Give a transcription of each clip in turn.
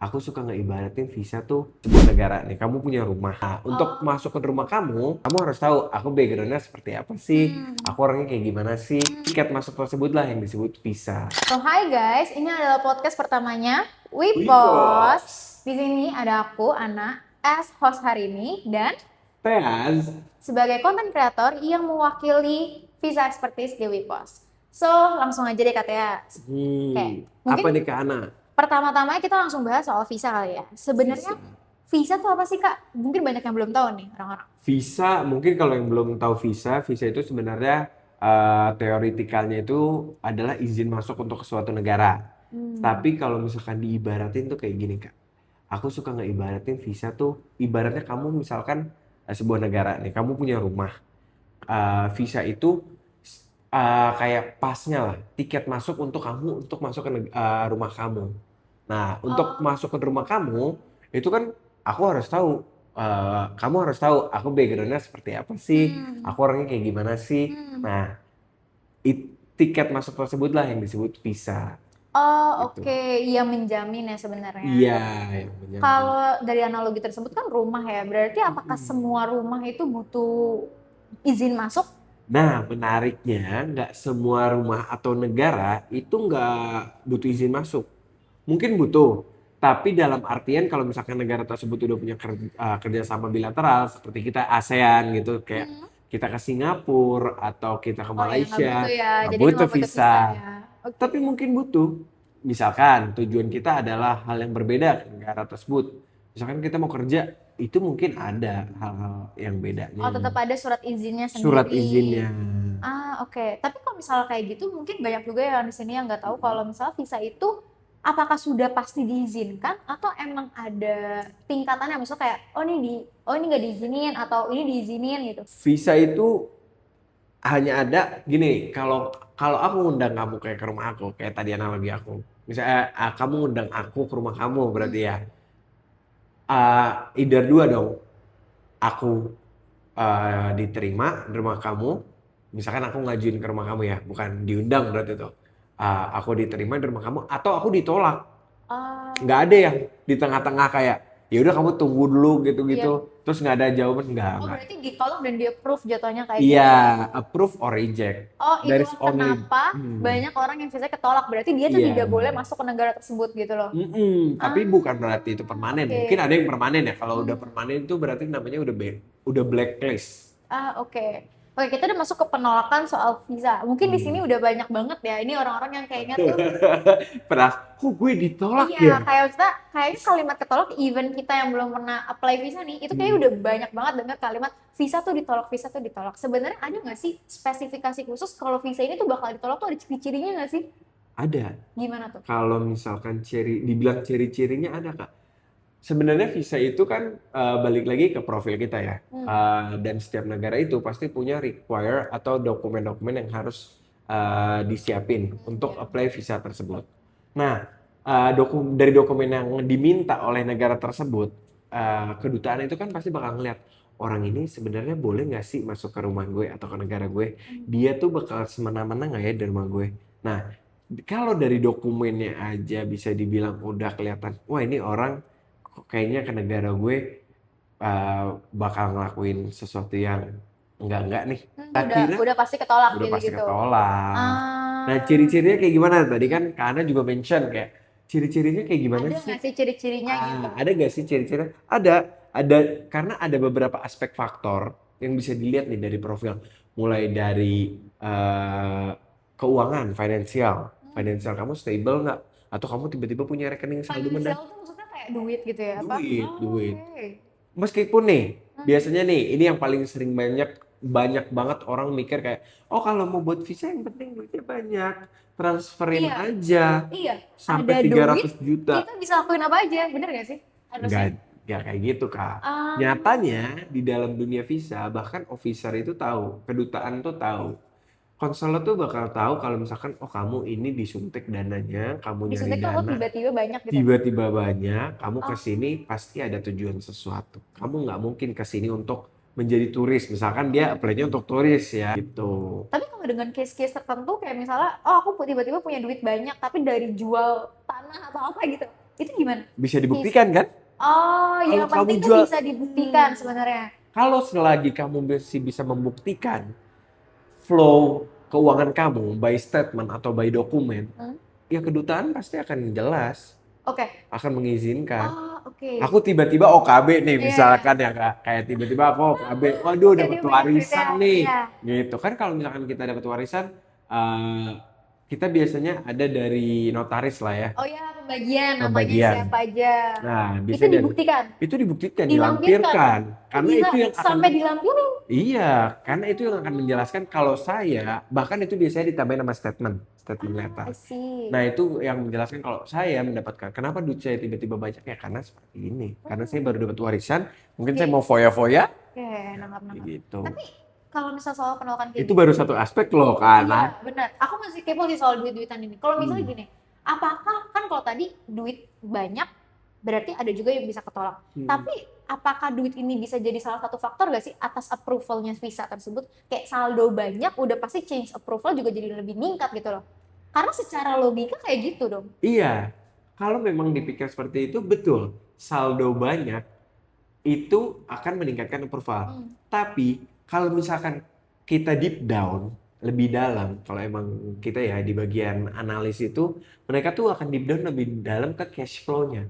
Aku suka ngeibaratin visa tuh sebuah negara nih. Kamu punya rumah. Nah, untuk masuk ke rumah kamu harus tahu aku backgroundnya seperti apa sih. Aku orangnya kayak gimana sih. Tiket masuk tersebut lah yang disebut visa. So, hai guys, ini adalah podcast pertamanya Wipos. Wipos. Di sini ada aku, Ana, as host hari ini, dan Teas. sebagai content creator yang mewakili visa expertise di Wipos. So, langsung aja deh katanya. Oke, Apa mungkin nih Kak Ana? pertama-tama kita langsung bahas soal visa kali ya. Sebenarnya Visa. visa tuh apa sih, Kak? Mungkin banyak yang belum tahu nih orang-orang. Visa, mungkin kalau yang belum tahu visa itu sebenarnya teoretikalnya itu adalah izin masuk untuk ke suatu negara. Tapi kalau misalkan diibaratin tuh kayak gini Kak. Aku suka ngeibaratin visa tuh, ibaratnya kamu misalkan sebuah negara nih, kamu punya rumah. Visa itu kayak pasnya lah, tiket masuk untuk kamu untuk masuk ke rumah kamu. Nah, untuk masuk ke rumah kamu, itu kan aku harus tahu, kamu harus tahu aku backgroundnya seperti apa sih, aku orangnya kayak gimana sih. Nah, tiket masuk tersebut lah yang disebut visa. Oh, Gitu. oke. Yang menjamin ya sebenarnya. Iya, yang menjamin. Kalau dari analogi tersebut kan rumah ya, berarti apakah semua rumah itu butuh izin masuk? Nah, menariknya nggak semua rumah atau negara itu nggak butuh izin masuk. Mungkin butuh, tapi dalam artian kalau misalkan negara tersebut udah punya kerjasama bilateral seperti kita ASEAN gitu, kayak kita ke Singapura atau kita ke Oh ya, nggak butuh Malaysia, ya. nggak Jadi butuh nggak butuh visa visa. ya. Oke. Tapi mungkin butuh. Misalkan tujuan kita adalah hal yang berbeda ke negara tersebut. Misalkan kita mau kerja, itu mungkin ada hal-hal yang bedanya. Oh, tetap ada surat izinnya Surat sendiri. izinnya. Ah, oke. Tapi kalau misalnya kayak gitu, mungkin banyak juga yang di sini yang nggak tahu kalau misalnya visa itu apakah sudah pasti diizinkan atau emang ada tingkatannya, misalnya kayak oh ini nggak diizinin atau ini diizinin gitu. Visa itu hanya ada gini, kalau kalau aku ngundang kamu kayak ke rumah aku, kayak tadi analogi aku. Misalnya kamu ngundang aku ke rumah kamu berarti ya. Either dua dong. Aku diterima di rumah kamu. Misalkan aku ngajuin ke rumah kamu ya, bukan diundang berarti tuh. Aku diterima di rumah kamu atau aku ditolak. Nggak Oh, ada yang di tengah-tengah kayak ya udah kamu tunggu dulu iya. gitu-gitu. Terus nggak ada jawaban Oh, nggak. berarti ditolak dan di approve jatuhnya kayak Iya, gitu ya. approve or reject. Oh, There is itulah only kenapa banyak orang yang visanya ketolak. Berarti dia tuh iya. tidak boleh masuk ke negara tersebut gitu loh. Tapi Ah, bukan berarti itu permanen. oke. Mungkin ada yang permanen ya. Kalau udah permanen itu berarti namanya udah blacklist. Ah, oke. Oke, kita udah masuk ke penolakan soal visa. Mungkin di sini udah banyak banget ya. Ini orang-orang yang kayaknya tuh, Pernah, kok gue ditolak iya, ya? kayak kita, kayaknya kalimat ketolak, even kita yang belum pernah apply visa nih, itu kayaknya udah banyak banget dengar kalimat visa tuh ditolak, visa tuh ditolak. Sebenarnya ada nggak sih spesifikasi khusus kalau visa ini tuh bakal ditolak tuh ada ciri-cirinya nggak sih? Ada. Gimana tuh? Kalau misalkan dibilang ciri-cirinya ada Kak. Sebenarnya visa itu kan balik lagi ke profil kita ya. Dan setiap negara itu pasti punya require atau dokumen-dokumen yang harus disiapin untuk Ya. apply visa tersebut. Nah, dari dokumen yang diminta oleh negara tersebut, kedutaan itu kan pasti bakal ngeliat orang ini sebenarnya boleh nggak sih masuk ke rumah gue atau ke negara gue? Dia tuh bakal semena-mena nggak ya dari rumah gue? Nah, kalau dari dokumennya aja bisa dibilang udah kelihatan, wah ini orang kok kayaknya ke negara gue bakal ngelakuin sesuatu yang enggak nih. Tak kira Udah pasti ketolak udah pasti gitu-gitu. ketolak. Nah, Ah, ciri-cirinya kayak gimana? Tadi kan Kak Ana juga mention kayak ciri-cirinya kayak gimana ada sih? nggak sih ciri-cirinya gitu? Ada gak sih ciri-ciri? Ada karena ada beberapa aspek faktor yang bisa dilihat nih dari profil. Mulai dari keuangan, financial kamu stable nggak? Atau kamu tiba-tiba punya rekening saldo Financial mendadak? tuh maksudnya kayak duit gitu ya, apa? Duit, Oh, duit. oke. Meskipun nih, biasanya nih, ini yang paling sering banyak banyak banget orang mikir kayak, oh kalau mau buat visa yang penting duitnya banyak, transferin Iya, aja iya. sampai Ada duit, 300 juta. kita bisa lakuin apa aja, bener gak sih? Nggak, Harusnya. nggak kayak gitu Kak. Ah, Nyatanya di dalam dunia visa, bahkan officer itu tahu, kedutaan tuh tahu. Konselor tuh bakal tahu kalau misalkan, oh kamu ini disuntik dananya, kamu nyari disuntik tuh kok dana, tiba-tiba banyak gitu. tiba-tiba banyak, kamu ke Oh, sini pasti ada tujuan sesuatu. Kamu nggak mungkin ke sini untuk menjadi turis. Misalkan dia apply-nya untuk turis ya, gitu. tapi kalau dengan case-case tertentu kayak misalnya, oh aku tiba-tiba punya duit banyak, tapi dari jual tanah atau apa gitu. Itu gimana? Bisa dibuktikan kan? Oh, yang Kalau kamu penting tuh jual, bisa dibuktikan sebenarnya. kalau selagi kamu masih bisa membuktikan flow keuangan kamu by statement atau by dokumen, Hmm? ya kedutaan pasti akan jelas, Oke. akan mengizinkan. Oh, oke. Aku tiba-tiba OKB nih Iya. misalkan ya Kak, kayak tiba-tiba aku OKB, waduh Oke, dapat dia banyak duitnya. warisan nih, Iya. gitu kan. Kalau misalkan kita dapat warisan, eh, kita biasanya ada dari notaris lah ya, Oh ya, pembagian namanya pembagian. siapa aja. Nah, Itu biasanya dari dibuktikan, itu dibuktikan, dilampirkan. dilampirkan, Oh, karena gila, itu yang akan sampai dilampirin. iya, karena itu yang akan menjelaskan kalau saya, bahkan itu biasanya ditambahin nama statement letter. I see. Nah, itu yang menjelaskan kalau saya mendapatkan, kenapa duit saya tiba-tiba banyak ya karena seperti ini. Karena saya baru dapat warisan, mungkin saya Oke. mau foya-foya, Oke, nangkap-nangkap. gitu. Tapi kalau misal soal penolakan kayak Itu gitu, baru satu aspek loh, kan? iya benar. Aku masih kepo sih soal duit-duitan ini. Kalau misalnya Hmm. gini, apakah kan kalau tadi duit banyak berarti ada juga yang bisa ketolak. Hmm. Tapi apakah duit ini bisa jadi salah satu faktor gak sih atas approvalnya visa tersebut? Kayak saldo banyak udah pasti change approval juga jadi lebih meningkat gitu loh. Karena secara logika kayak gitu dong. Iya, kalau memang dipikir seperti itu, betul. Saldo banyak itu akan meningkatkan approval. Hmm. Tapi kalau misalkan kita deep down, lebih dalam, kalau emang kita ya di bagian analis itu, mereka tuh akan deep down lebih dalam ke cash flow-nya.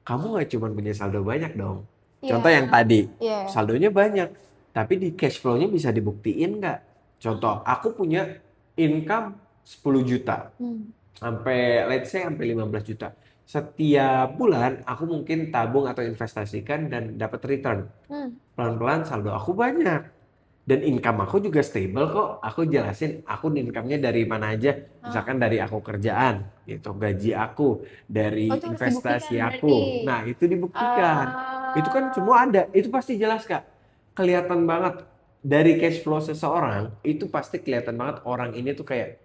Kamu nggak cuma punya saldo banyak dong. Contoh yang tadi, Iya. saldonya banyak, tapi di cash flow-nya bisa dibuktiin nggak? Contoh, aku punya income 10 juta, Hmm. sampai let's say sampai 15 juta. Setiap bulan aku mungkin tabung atau investasikan dan dapat return. Hmm. Pelan-pelan saldo aku banyak. Dan income aku juga stable kok. Aku jelasin aku income-nya dari mana aja. Misalkan dari aku kerjaan, gitu, gaji aku, dari Oh, itu harus investasi dibuktikan aku. berarti. Nah, itu dibuktikan. Itu kan semua ada. Itu pasti jelas, Kak. Kelihatan banget dari cash flow seseorang, itu pasti kelihatan banget orang ini tuh kayak,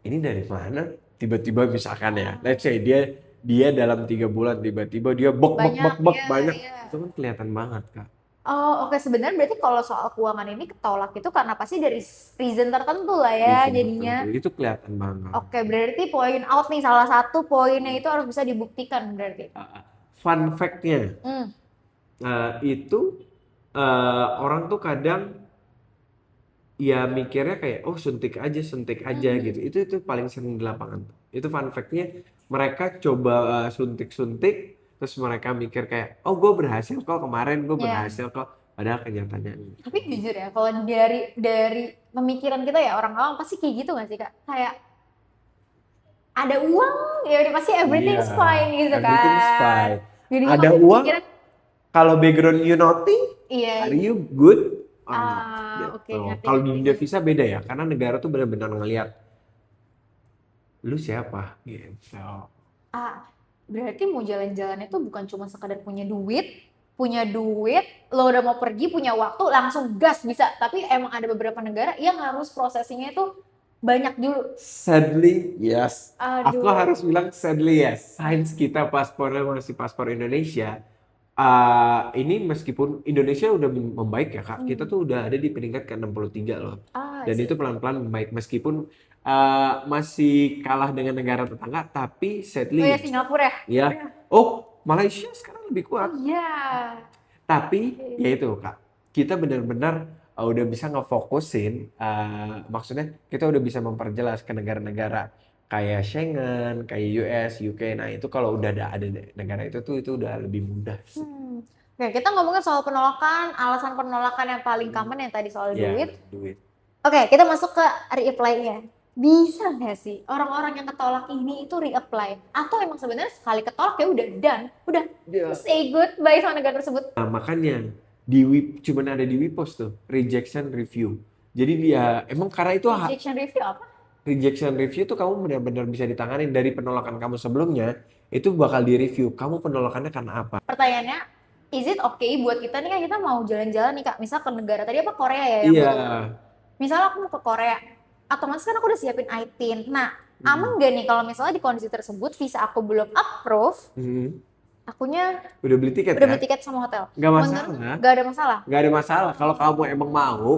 ini dari mana? Tiba-tiba misalkan ya, let's say dia dalam 3 bulan tiba-tiba dia Banyak, iya, banyak. iya. Itu kan kelihatan banget, Kak. Oh, oke. Sebenarnya berarti kalau soal keuangan ini ketolak itu karena pasti dari reason tertentu lah ya Reason jadinya. tertentu. Itu kelihatan banget. Oke, berarti point out nih salah satu poinnya itu harus bisa dibuktikan berarti. Fun fact-nya, Hmm. itu orang tuh kadang ya mikirnya kayak, oh suntik aja gitu. Itu paling sering di lapangan. Itu fun fact-nya, mereka coba suntik-suntik, terus mereka mikir kayak, oh gue berhasil kok kemarin, gue Iya. berhasil kok. Padahal kenyataannya enggak. Tapi jujur ya, kalau dari pemikiran kita ya orang awam pasti kayak gitu nggak sih Kak? Kayak ada uang ya udah pasti everything's Iya, fine gitu everything's kan. fine. Jadi Ada makanya uang, pikiran, kalau background you naughty, iya. are you good or not? Oke, Gitu. ngerti, Kalau di ngerti, dunia ngerti. visa beda ya, karena negara tuh benar-benar ngelihat lu siapa gitu. Berarti mau jalan-jalan itu bukan cuma sekadar punya duit, lo udah mau pergi, punya waktu, langsung gas bisa. Tapi emang ada beberapa negara yang harus prosesinya itu banyak dulu. Sadly, yes. Aku Aduh. harus bilang sadly yes. Sains kita paspornya masih paspor Indonesia. Ini meskipun Indonesia udah membaik ya Kak, kita tuh udah ada di peringkat ke-63 loh. Dan Sih. itu pelan-pelan membaik meskipun masih kalah dengan negara tetangga, tapi Oh sadly ya, Singapura ya? ya. Oh, Malaysia sekarang lebih Oh kuat. iya. Tapi ya itu Kak, kita benar-benar udah bisa ngefokusin, maksudnya kita udah bisa memperjelas ke negara-negara kayak Schengen, kayak US, UK. Nah itu kalau udah ada negara itu tuh itu udah lebih mudah sih. Oke, kita ngomongin soal penolakan, alasan penolakan yang paling common yang tadi soal Ya, duit. duit. Oke, kita masuk ke reapply-nya. Bisa nggak sih orang-orang yang ketolak ini itu reapply? Atau emang sebenarnya sekali ketolak ya udah done, udah Ya. say goodbye sama negara tersebut? Nah, makanya cuman ada di Wipos tuh, rejection review. Jadi dia emang karena itu Rejection review apa? rejection review tuh kamu benar-benar bisa ditangani dari penolakan kamu sebelumnya, itu bakal direview. Kamu penolakannya karena apa? Pertanyaannya, is it okay buat kita nih kan kita mau jalan-jalan nih Kak, misal ke negara tadi apa Korea ya yang Iya. misal aku mau ke Korea, otomatis kan aku udah siapin ITIN. Nah, aman gak nih kalau misalnya di kondisi tersebut visa aku belum approve, akunya Udah beli tiket udah ya? beli tiket sama hotel. Nggak Menurut masalah. nggak ada masalah. Nggak ada masalah. Kalau kamu emang mau,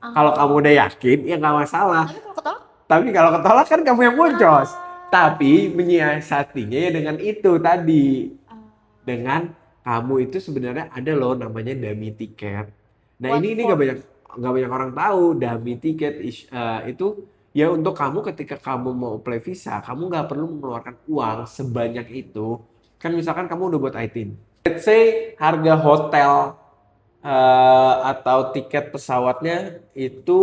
kalau kamu udah yakin, ya nggak masalah. Tapi kalau ketolak, Tapi kalau ketolak kan kamu yang boncos. Tapi menyiasatinya ya dengan itu tadi. Ah, Dengan kamu itu sebenarnya ada loh namanya dummy tiket. Nah what ini for? nggak banyak orang tahu dummy tiket itu ya untuk kamu ketika kamu mau apply visa, kamu nggak perlu mengeluarkan uang sebanyak itu. Kan misalkan kamu udah buat ITIN. Let's say harga hotel atau tiket pesawatnya itu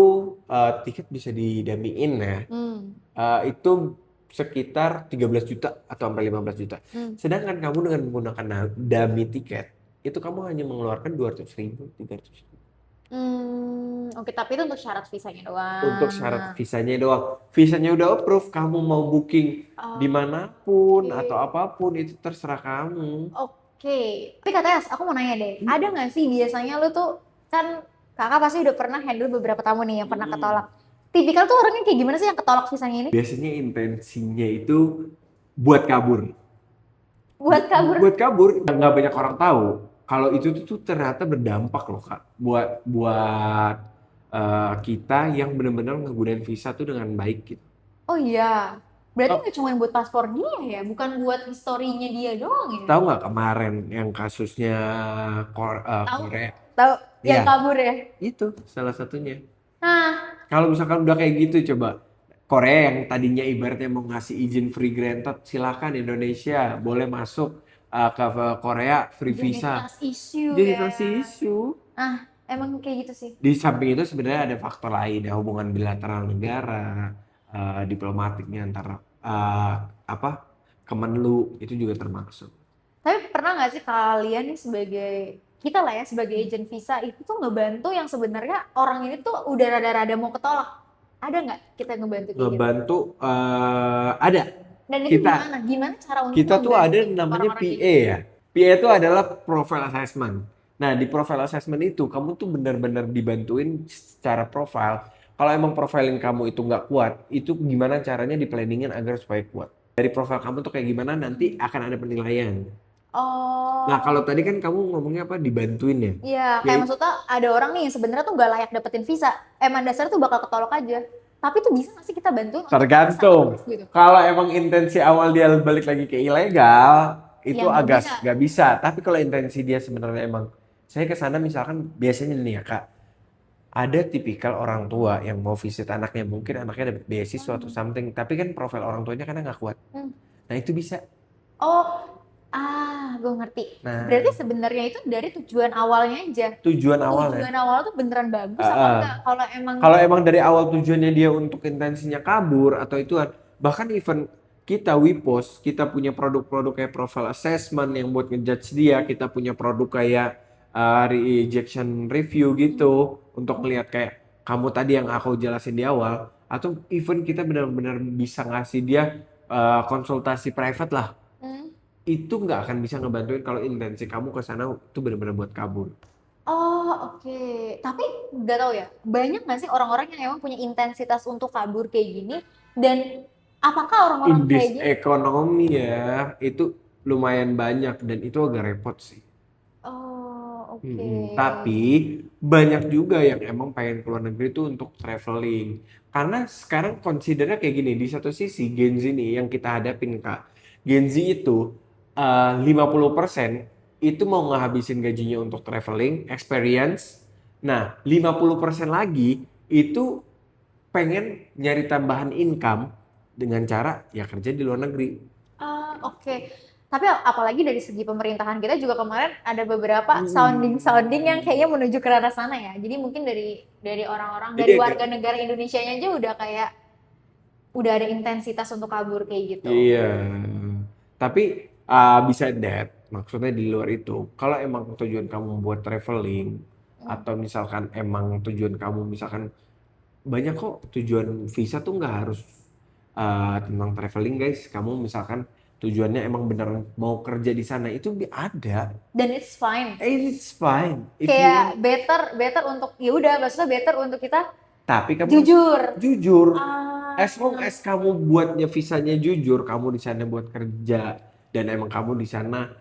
tiket bisa didamiin ya. Hmm. Itu sekitar 13 juta atau sampai 15 juta. Hmm. Sedangkan kamu dengan menggunakan dummy tiket, itu kamu hanya mengeluarkan 200.000, 300.000. Oke, tapi itu untuk syarat visanya Untuk doang. syarat visanya doang. Visanya udah approve, kamu mau booking dimanapun atau Oke. apapun itu terserah kamu. Oke. Tapi Kak Teas, aku mau nanya deh, ada nggak sih biasanya lu tuh, kan kakak pasti udah pernah handle beberapa tamu nih yang pernah ketolak. Tipikal tuh orangnya kayak gimana sih yang ketolak visanya ini? Biasanya intensinya itu buat kabur. Buat kabur. Buat kabur, nggak banyak orang tahu. Kalau itu tuh ternyata berdampak loh Kak. Buat buat kita yang benar-benar ngegunain visa tuh dengan baik gitu. Oh iya. Berarti Oh, nggak cuma buat paspor dia ya, bukan buat historinya dia doang ya? tahu nggak kemarin yang kasusnya Tahu? Korea? Tahu yang Iya, kabur ya? itu salah satunya. Nah, Kalau misalkan udah kayak gitu, coba Korea yang tadinya ibaratnya mau ngasih izin free granted, silakan Indonesia boleh masuk ke Korea free jadi visa. trust issue Jadi ya. kasih isu. Ah, emang kayak gitu sih. Di samping itu sebenarnya ada faktor lain ya, hubungan bilateral negara, diplomatiknya antara apa Kemenlu itu juga termasuk. Tapi pernah nggak sih kalian nih sebagai kita lah ya sebagai agent visa itu tuh ngebantu yang sebenarnya orang ini tuh udah rada-rada mau ketolak. Ada nggak kita ngebantu kayak gitu? Ngebantu ada Dan itu kita gimana? Gimana cara untuk kita tuh ada ngebantu namanya orang-orang kayak PA gitu? ya. PA itu adalah profile assessment. Nah, di profile assessment itu kamu tuh benar-benar dibantuin secara profile. Kalau emang profiling kamu itu nggak kuat, itu gimana caranya di planningin agar supaya kuat. Dari profile kamu tuh kayak gimana nanti akan ada penilaian. Nah, Oh, kalau tadi kan kamu ngomongnya apa? Dibantuin ya? iya, Ya kayak maksudnya ada orang nih yang sebenarnya tuh nggak layak dapetin visa. Emang dasarnya tuh bakal ketolak aja. Tapi tuh bisa nggak sih kita bantuin untuk bisa tergantung. approve gitu? Kalau emang intensi awal dia balik lagi ke ilegal, itu Yang nggak agak bisa. nggak bisa. Tapi kalau intensi dia sebenarnya emang, saya ke sana misalkan biasanya nih ya Kak, ada tipikal orang tua yang mau visit anaknya, mungkin anaknya dapat beasiswa atau something, tapi kan profil orang tuanya karena nggak kuat. Hmm. Nah itu bisa. Oh, gue ngerti. Berarti Nah sebenarnya itu dari tujuan awalnya aja. tujuan awalnya. Tujuan awal tuh beneran bagus apa Ah, enggak? Kalau emang Kalau emang dari awal tujuannya dia untuk intensinya kabur atau ituan, bahkan even kita Wipos, kita punya produk-produk kayak profile assessment yang buat ngejudge dia, kita punya produk kayak rejection review gitu untuk ngelihat kayak kamu tadi yang aku jelasin di awal, atau even kita benar-benar bisa ngasih dia konsultasi private lah, hmm, itu nggak akan bisa ngebantuin kalau intensi kamu ke sana itu benar-benar buat kabur. oh oke. Tapi nggak tahu ya, banyak nggak sih orang-orang yang emang punya intensitas untuk kabur kayak gini? Dan apakah orang-orang kayak Indeks gini? ekonomi ya itu lumayan banyak dan itu agak repot sih. Oh oke. Tapi banyak juga yang emang pengen keluar negeri itu untuk traveling. Karena sekarang considernya kayak gini, di satu sisi Gen Z nih yang kita hadapin Kak. Gen Z itu 50% itu mau ngehabisin gajinya untuk traveling, experience. Nah, 50% lagi itu pengen nyari tambahan income dengan cara ya kerja di luar negeri. Oke. Tapi apalagi dari segi pemerintahan kita juga kemarin ada beberapa sounding-sounding yang Hmm. kayaknya menuju ke arah sana ya. Jadi mungkin dari orang-orang Jadi dari agak warga negara Indonesianya aja udah kayak udah ada intensitas untuk kabur kayak gitu. iya. Tapi bisa that maksudnya di luar itu. Kalau emang tujuan kamu buat traveling Hmm. atau misalkan emang tujuan kamu misalkan banyak kok tujuan visa tuh nggak harus tentang traveling guys. Kamu misalkan tujuannya emang bener mau kerja di sana itu ada. Dan it's fine. It's fine if you Kayak want. better untuk ya udah maksudnya better untuk kita Tapi kamu harus jujur. jujur. Ah, As long as kamu buatnya visanya jujur, kamu di sana buat kerja dan emang kamu di sana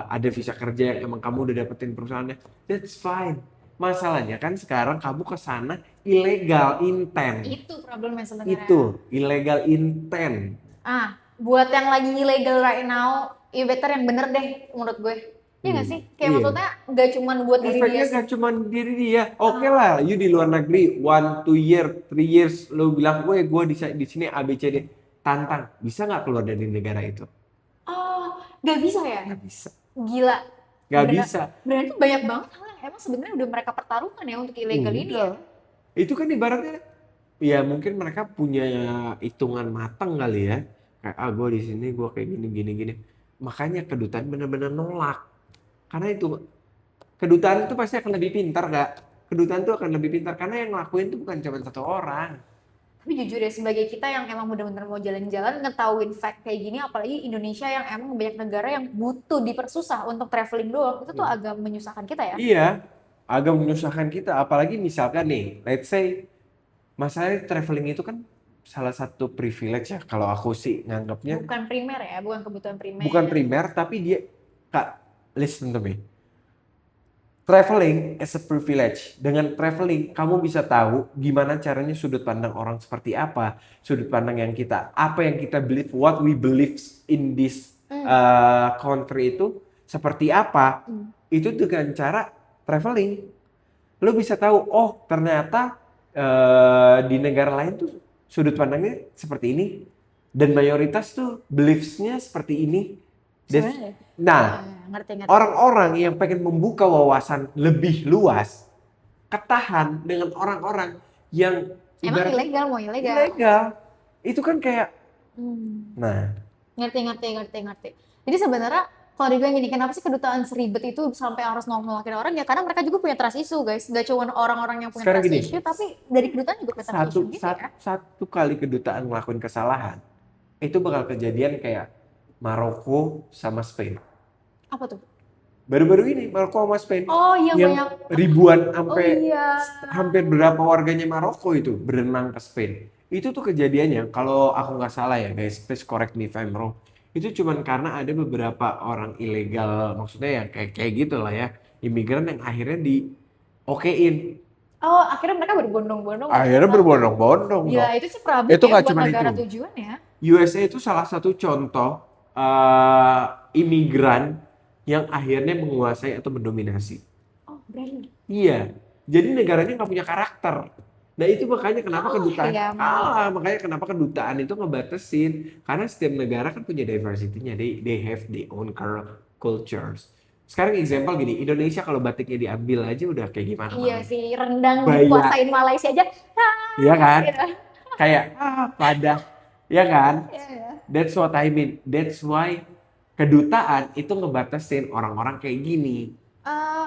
ada visa kerja yang emang kamu udah dapetin perusahaannya, that's fine. Masalahnya kan sekarang kamu ke sana ilegal intent. itu problemnya sebenarnya. Itu illegal intent. Ah, buat yang lagi ilegal right now, ya better yang bener deh menurut gue. Iya nggak sih? Kayak Iya. maksudnya nggak cuma buat diri dia Efeknya gak cuma diri dia. Oke lah, you di luar negeri 1, 2 year, 3 years lu bilang gue di sini ABCD, tantang. Bisa nggak keluar dari negara itu? Oh, nggak bisa ya? Nggak bisa. Gila. Nggak bisa. Berarti banyak banget hal yang emang sebenarnya udah mereka pertaruhkan ya untuk ilegal ini ya. Udah. Itu kan ibaratnya ya mungkin mereka punya hitungan matang kali ya. Kayak gue di sini gue kayak gini gini gini. Makanya kedutaan benar-benar nolak. Karena itu kedutaan itu pasti akan lebih pintar gak? Kedutaan itu akan lebih pintar karena yang ngelakuin itu bukan cuma satu orang. Tapi jujur ya, sebagai kita yang emang bener-bener mau jalan-jalan, ngetahuin fact kayak gini, apalagi Indonesia yang emang banyak negara yang butuh dipersusah untuk traveling doang, itu tuh agak menyusahkan kita ya. Iya, agak menyusahkan kita. Apalagi misalkan nih, let's say masalah traveling itu kan salah satu privilege ya. Kalau aku sih nganggapnya Bukan primer ya, bukan kebutuhan primer. bukan primer, tapi dia kak, listen to me. Traveling is a privilege. Dengan traveling, kamu bisa tahu gimana caranya sudut pandang orang seperti apa, sudut pandang yang kita, apa yang kita believe, what we believe in this country itu seperti apa. Itu dengan cara traveling. Lo bisa tahu, oh ternyata di negara lain tuh sudut pandangnya seperti ini, dan mayoritas tuh beliefs-nya seperti ini. Sebenarnya. Nah, Ngerti. orang-orang yang pengen membuka wawasan lebih luas, ketahan dengan orang-orang yang Emang ilegal, mau ilegal. ilegal. Itu kan kayak, nah, Ngerti. Jadi sebenarnya kalau dibilang gini, kenapa sih kedutaan seribet itu sampai harus nolakin orang ya? Karena mereka juga punya trust issue guys. Gak cuma orang-orang yang punya Sekarang trust gini, issue, tapi dari kedutaan juga punya trust issue gitu ya. satu kali kedutaan ngelakuin kesalahan, itu bakal kejadian kayak Maroko sama Spain. Apa tuh? Baru-baru ini Maroko sama Spain. Oh iya, yang banyak. ribuan Oh sampai iya. hampir berapa warganya Maroko itu berenang ke Spain. Itu tuh kejadiannya, kalau aku nggak salah ya guys, please correct me if I'm wrong. Itu cuman karena ada beberapa orang ilegal, maksudnya yang kayak gitu lah ya, imigran yang akhirnya okein. Oh, akhirnya mereka berbondong-bondong. Akhirnya berbondong-bondong Ya, dong. itu sih problem Itu ya nggak buat cuman negara itu. tujuan ya. USA itu salah satu contoh imigran yang akhirnya menguasai atau mendominasi. Oh, berani. Iya, jadi negaranya nggak punya karakter. Nah itu makanya kenapa kedutaan iya, kalah, makanya kenapa kedutaan itu ngebatasin. Karena setiap negara kan punya diversity-nya, they have their own cultures. Sekarang example gini, Indonesia kalau batiknya diambil aja udah kayak gimana? Iya sih, rendang Banyak. dikuasain Malaysia aja. Iya kan? Gitu. Kayak pada, ya kan? Iya. That's what I mean. That's why kedutaan itu ngebatasin orang-orang kayak gini.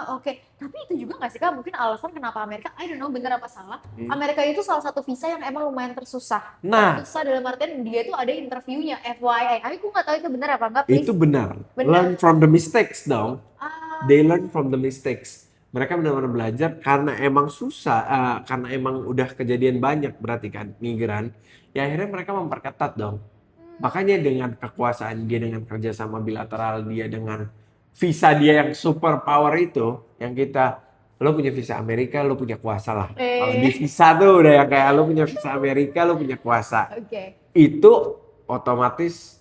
Oke. Tapi itu juga nggak sih Kak, mungkin alasan kenapa Amerika, I don't know bener apa salah, Amerika itu salah satu visa yang emang lumayan tersusah. Nah, Tersusah dalam artian dia tuh ada interviewnya, FYI. Aku nggak tahu itu bener apa enggak, please. itu benar. Benar. Learn from the mistakes dong. Ah, They learn from the mistakes. Mereka benar-benar belajar karena emang susah, karena emang udah kejadian banyak berarti kan migran. Ya akhirnya mereka memperketat dong. Makanya dengan kekuasaan dia, dengan kerjasama bilateral dia, dengan visa dia yang super power itu, yang lo punya visa Amerika, lo punya kuasa lah. Kalau di visa tuh udah yang kayak lo punya visa Amerika, lo punya kuasa. Oke. Itu otomatis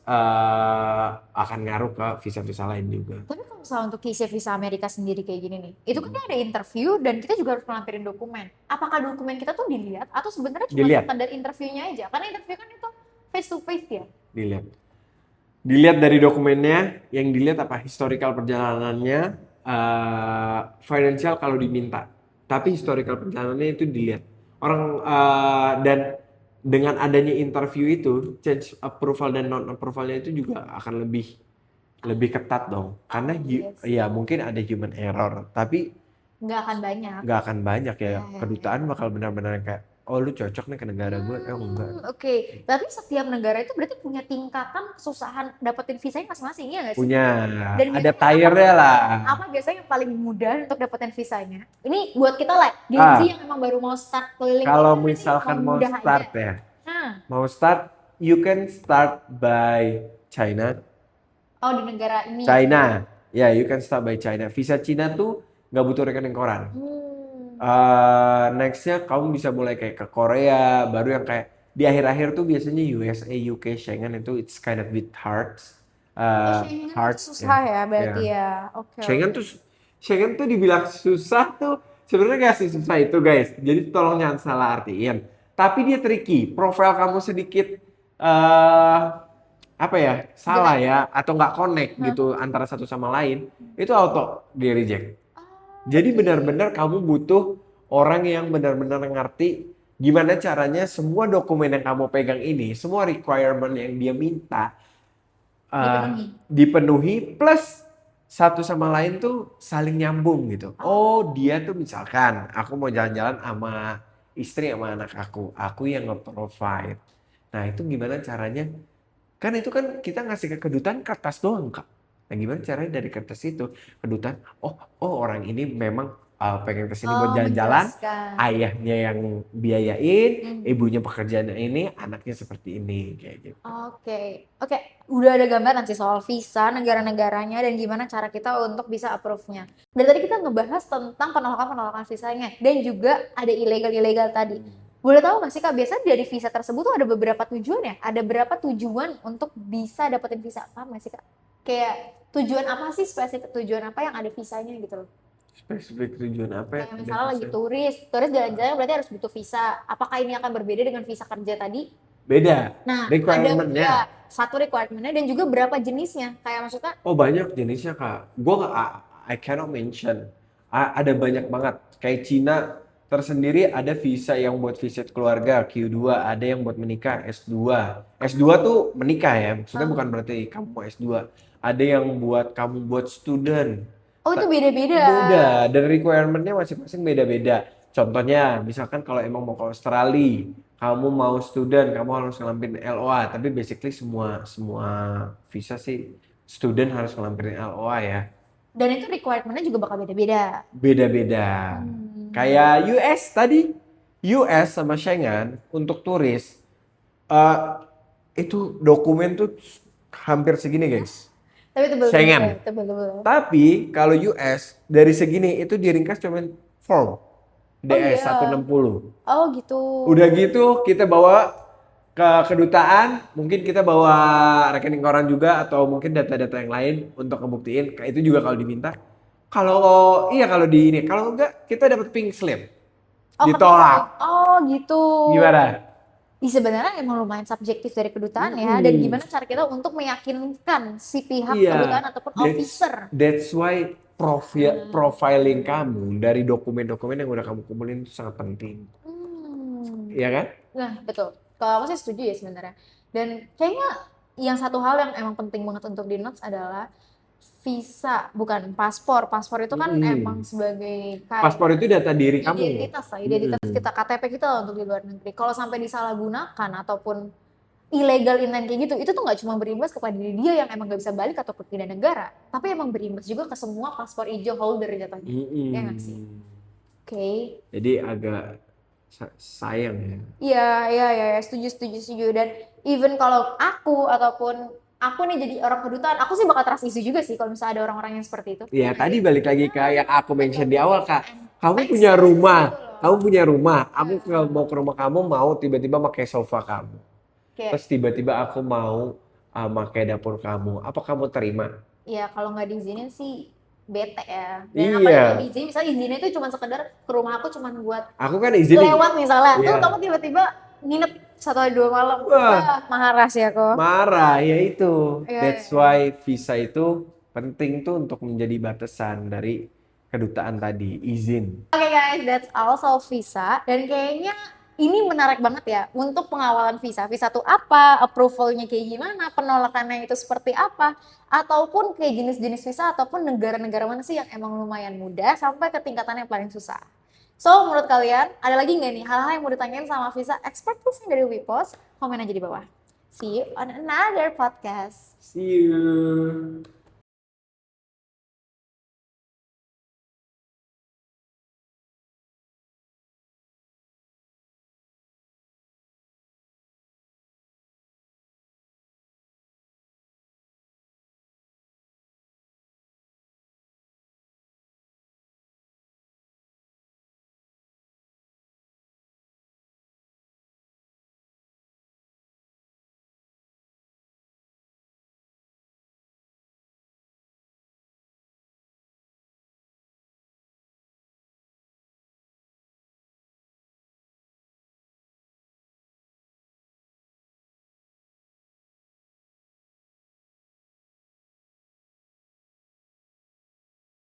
akan ngaruh ke visa-visa lain juga. Tapi kalau misalnya untuk case visa Amerika sendiri kayak gini nih, itu kan dia ada interview dan kita juga harus melampirin dokumen. Apakah dokumen kita tuh dilihat atau sebenarnya cuma Dilihat. sekedar interviewnya aja? Karena interview kan itu face to face ya. Dilihat dari dokumennya, yang dilihat apa? Historical perjalanannya, financial kalau diminta. Tapi historical perjalanannya itu dilihat. Dan dengan adanya interview itu, change approval dan non approvalnya itu juga akan lebih ketat dong. Karena ya mungkin ada human error, tapi nggak akan banyak ya. Kedutaan bakal benar-benar kayak, oh lu cocok nih ke negara gue, enggak. Oke. Tapi setiap negara itu berarti punya tingkatan kesusahan dapetin visanya masing-masing, ya nggak sih? Punya, Dan ada biasanya tire-nya lah. Apa biasanya yang paling mudah untuk dapetin visanya? Ini buat kita lah, Gen Z yang emang baru mau start keliling. Kalau misalkan mau start aja. ya, mau start, you can start by China. Oh, di negara ini. China, ya, you can start by China. Visa Cina tuh nggak butuh rekening koran. Nextnya kamu bisa mulai kayak ke Korea, baru yang kayak di akhir-akhir tuh biasanya USA, UK, Schengen itu it's kind of bit hard. Schengen Hard itu ya. susah ya Ya. berarti ya. Oke, Schengen oke. tuh Schengen tuh dibilang susah tuh sebenarnya gak sih susah itu guys. Jadi tolong jangan salah artiin. Tapi dia tricky. Profil kamu sedikit apa ya salah Jelek. ya atau nggak connect Hah? gitu antara satu sama lain itu auto di reject. Oh, Jadi oke. benar-benar kamu butuh orang yang benar-benar ngerti gimana caranya semua dokumen yang kamu pegang ini, semua requirement yang dia minta eh, Dipenuhi. dipenuhi plus satu sama lain tuh saling nyambung gitu. Oh, Oh, dia tuh misalkan aku mau jalan-jalan sama istri sama anak aku yang nge-provide. Nah, itu gimana caranya? Kan itu kan kita ngasih ke kedutaan kertas doang, Kak. Nah, gimana caranya dari kertas itu kedutaan, oh orang ini memang pengen kesini buat oh, jalan-jalan, menjelaskan. ayahnya yang biayain, Hmm. ibunya pekerjaannya ini, anaknya seperti ini kayak gitu. Oke, oke. Udah ada gambaran sih soal visa, negara-negaranya, dan gimana cara kita untuk bisa approve-nya. Dan tadi kita ngebahas tentang penolakan-penolakan visanya, dan juga ada ilegal-ilegal tadi. Boleh tahu nggak sih Kak, biasanya dari visa tersebut tuh ada beberapa tujuan ya? Ada berapa tujuan untuk bisa dapetin visa? Paham nggak sih Kak? Kayak tujuan apa sih, spesifik tujuan apa yang ada visanya gitu loh. Spesifik tujuan apa yang Kayak ada misalnya lagi visa? turis jalan-jalan berarti harus butuh visa. Apakah ini akan berbeda dengan visa kerja tadi? Beda Nah, ada ya requirement-nya. satu requirement-nya dan juga berapa jenisnya. Kayak maksudnya, Oh banyak jenisnya Kak. I cannot mention. Ada banyak banget. Kayak Cina tersendiri ada visa yang buat visit keluarga Q2, ada yang buat menikah S2. S2 tuh menikah ya, maksudnya ah, bukan berarti kamu mau S2. Ada yang buat kamu buat student. oh itu beda-beda. Beda, dan requirement-nya masing-masing beda-beda. Contohnya, misalkan kalau emang mau ke Australia, kamu mau student, kamu harus ngelampin LOA. Tapi basically semua semua visa sih student harus ngelampin LOA ya. Dan itu requirement-nya juga bakal beda-beda. Beda-beda. Hmm. Kayak US tadi, US sama Schengen untuk turis, eh, itu dokumen tuh hampir segini guys. Tapi tebel-tebel ya, Schengen. tebel-tebel. Tapi kalau US dari segini itu diringkas cuma form Oh DS iya. 160. Oh gitu. Udah gitu kita bawa ke kedutaan, mungkin kita bawa rekening koran juga atau mungkin data-data yang lain untuk ngebuktiin. Kayak itu juga kalau diminta. Kalau iya kalau di ini, kalau enggak kita dapat pink slip. Oh ketik slip. Ditolak. Oh gitu. Gimana? Sebenarnya emang lumayan subjektif dari kedutaan ya. Dan Mm-mm. gimana cara kita untuk meyakinkan si pihak Iya, kedutaan ataupun that's officer. that's why Ah, profiling kamu dari dokumen-dokumen yang udah kamu kumpulin itu sangat penting. hmm. Iya kan? Nah, betul. Kalau aku sih setuju ya sebenarnya. Dan kayaknya yang satu hal yang emang penting banget untuk di notes adalah visa, bukan paspor. Paspor itu kan emang Mm-mm. sebagai Paspor kayak itu data diri kamu. identitas lah, identitas Mm-mm. kita, KTP kita lah untuk di luar negeri. Kalau sampai disalahgunakan ataupun illegal intent kayak gitu, itu tuh nggak cuma berimbas kepada diri dia yang emang nggak bisa balik atau pindah negara, tapi emang berimbas juga ke semua paspor hijau holder jatuhnya. Ya nggak sih? Mm-mm. Oke. Jadi agak sayang ya. Iya, iya, iya, iya, setuju, setuju, setuju. Dan even kalau aku ataupun aku nih jadi orang kedutaan, aku sih bakal trust issue juga sih kalau misalnya ada orang-orang yang seperti itu. Ya Ya nggak tadi sih? balik lagi ke Nah, yang aku mention di awal Kak. Kamu make punya sense rumah, gitu loh. Aku mau ke rumah kamu mau tiba-tiba pakai sofa kamu. Kayak, Terus tiba-tiba aku mau pakai dapur kamu. Apa kamu terima? ya kalau nggak diizinin sih bete ya. Dan apalagi kalau Iya, diizinin, misalnya izinnya itu cuma sekedar ke rumah aku cuma buat aku kan izinin. lewat misalnya. Tuh Iya. kamu tiba-tiba nginep 1 atau 2 malam. Wah, Wah, marah sih aku. marah ya itu. Iya, iya, That's iya. why visa itu penting tuh untuk menjadi batasan dari kedutaan tadi, izin. Oke guys, that's all soal visa. Dan kayaknya ini menarik banget ya untuk pengawalan visa. Visa itu apa, approvalnya kayak gimana, penolakannya itu seperti apa, ataupun kayak jenis-jenis visa ataupun negara-negara mana sih yang emang lumayan mudah sampai ke tingkatan yang paling susah. So, menurut kalian ada lagi nggak nih hal-hal yang mau ditanyain sama visa expertise dari Wipos? Komen aja di bawah. See you on another podcast. See you.